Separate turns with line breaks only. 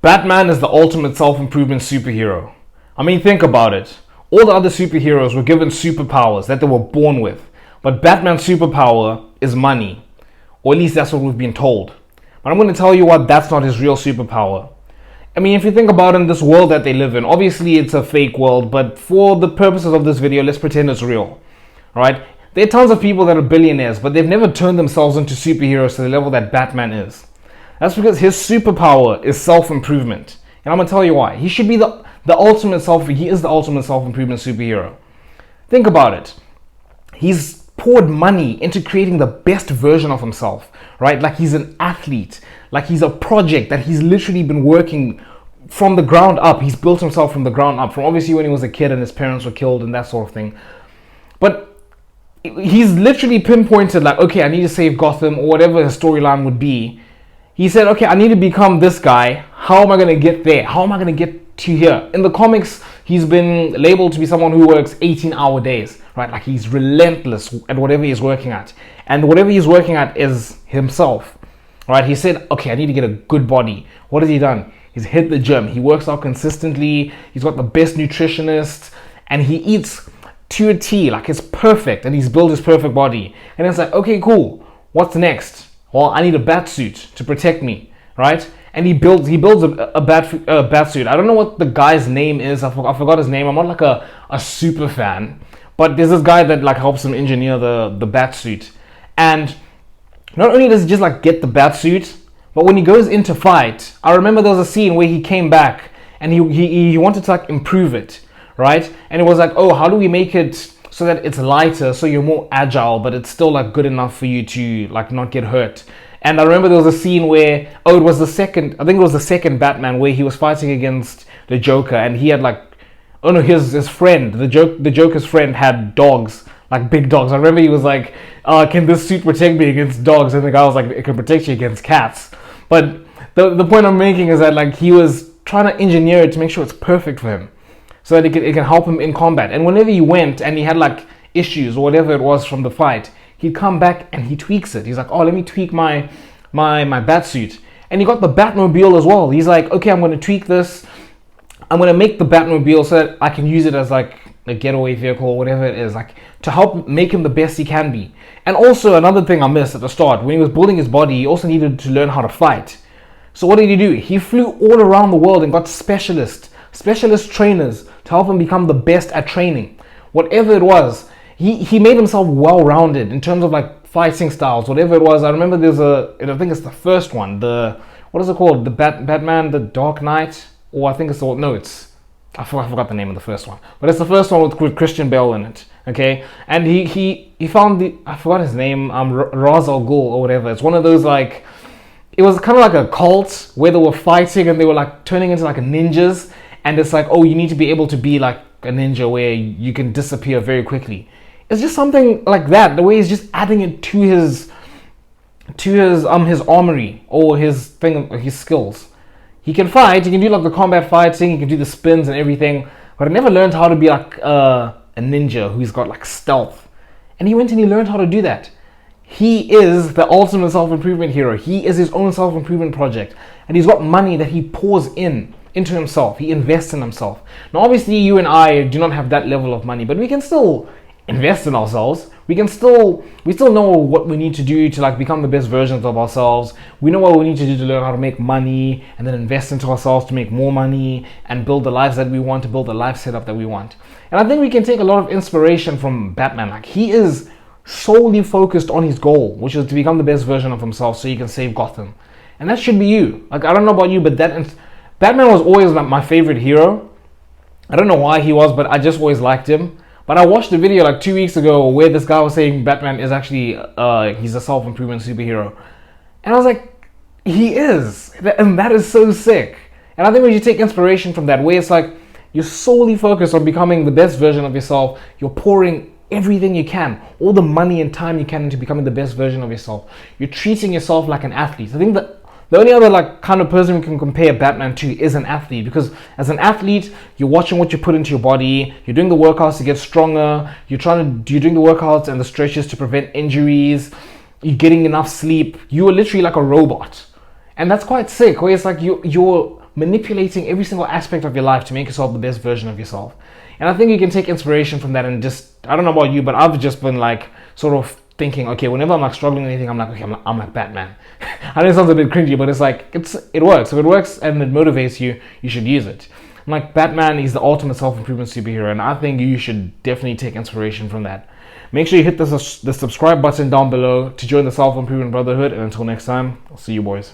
Batman is the ultimate self-improvement superhero. I mean, think about it. All the other superheroes were given superpowers that they were born with. But Batman's superpower is money. Or at least that's what we've been told. But I'm going to tell you what, that's not his real superpower. I mean, if you think about it, in this world that they live in, obviously it's a fake world, but for the purposes of this video, let's pretend it's real. Alright? There are tons of people that are billionaires, but they've never turned themselves into superheroes to the level that Batman is. That's because his superpower is self-improvement. And I'm going to tell you why. He should be he is the ultimate self-improvement superhero. Think about it. He's poured money into creating the best version of himself, right? Like he's an athlete, like he's a project that he's literally been working from the ground up. He's built himself from the ground up, from obviously when he was a kid and his parents were killed and that sort of thing. But he's literally pinpointed like, okay, I need to save Gotham, or whatever his storyline would be. He said, okay, I need to become this guy. How am I going to get there? How am I going to get to here? In the comics, he's been labeled to be someone who works 18-hour days, right? Like he's relentless at whatever he's working at. And whatever he's working at is himself, right? He said, okay, I need to get a good body. What has he done? He's hit the gym. He works out consistently. He's got the best nutritionist. And he eats to a T, like it's perfect. And he's built his perfect body. And it's like, okay, cool. What's next? Well, I need a bat suit to protect me, right? And he builds a bat suit. I don't know what the guy's name is. I forgot his name. I'm not like a super fan, but there's this guy that like helps him engineer the bat suit. And not only does he just like get the bat suit, but when he goes into fight, I remember there was a scene where he came back and he wanted to like improve it, right? And it was like, oh, how do we make it so that it's lighter, so you're more agile, but it's still like good enough for you to like not get hurt. And I remember there was a scene where, I think it was the second Batman, where he was fighting against the Joker, and he had like, his friend, the Joker's friend had dogs, like big dogs. I remember he was like, can this suit protect me against dogs? And the guy was like, it can protect you against cats. But the point I'm making is that like he was trying to engineer it to make sure it's perfect for him, so that it can help him in combat. And whenever he went and he had like issues or whatever it was from the fight, he'd come back and he tweaks it. He's like, oh, let me tweak my bat suit. And he got the Batmobile as well. He's like, okay, I'm going to tweak this. I'm going to make the Batmobile so that I can use it as like a getaway vehicle or whatever it is, like to help make him the best he can be. And also another thing I missed at the start, when he was building his body, he also needed to learn how to fight. So what did he do? He flew all around the world and got specialist trainers to help him become the best at training. Whatever it was, he made himself well-rounded in terms of like fighting styles, whatever it was. I remember I think it's the first one, what is it called? The Batman, the Dark Knight? Or I think I forgot the name of the first one. But it's the first one with Christian Bale in it, okay? And he found I forgot his name, Ra's al Ghul or whatever. It's one of those like, it was kind of like a cult where they were fighting and they were like turning into like ninjas. And it's like, oh, you need to be able to be like a ninja where you can disappear very quickly. It's just something like that. The way he's just adding it to his armory or his skills. He can fight. He can do like the combat fighting. He can do the spins and everything. But I never learned how to be like a ninja who's got like stealth. And he went and he learned how to do that. He is the ultimate self-improvement hero. He is his own self-improvement project. And he's got money that he pours into himself. He invests in himself. Now obviously you and I do not have that level of money, but we can still invest in ourselves. We still know what we need to do to like become the best versions of ourselves. We know what we need to do to learn how to make money and then invest into ourselves to make more money and build the lives that we want, to build the life setup that we want. And I think we can take a lot of inspiration from Batman. Like he is solely focused on his goal, which is to become the best version of himself so he can save Gotham. And that should be you. Like I don't know about you, but Batman was always like my favorite hero. I don't know why he was, but I just always liked him. But I watched a video like 2 weeks ago where this guy was saying Batman is actually, he's a self-improvement superhero. And I was like, he is. And that is so sick. And I think when you take inspiration from that, where it's like, you're solely focused on becoming the best version of yourself. You're pouring everything you can, all the money and time you can into becoming the best version of yourself. You're treating yourself like an athlete. I think that the only other like kind of person we can compare Batman to is an athlete, because as an athlete, you're watching what you put into your body, you're doing the workouts to get stronger, you're doing the workouts and the stretches to prevent injuries, you're getting enough sleep. You are literally like a robot. And that's quite sick, where it's like you're manipulating every single aspect of your life to make yourself the best version of yourself. And I think you can take inspiration from that and just, I don't know about you, but I've just been like sort of thinking, okay, whenever I'm like struggling with anything, I'm like, okay, I'm like Batman. I know it sounds a bit cringy, but it's like, it works. If it works and it motivates you, you should use it. I'm like, Batman is the ultimate self-improvement superhero, and I think you should definitely take inspiration from that. Make sure you hit the subscribe button down below to join the Self-Improvement Brotherhood, and until next time, I'll see you boys.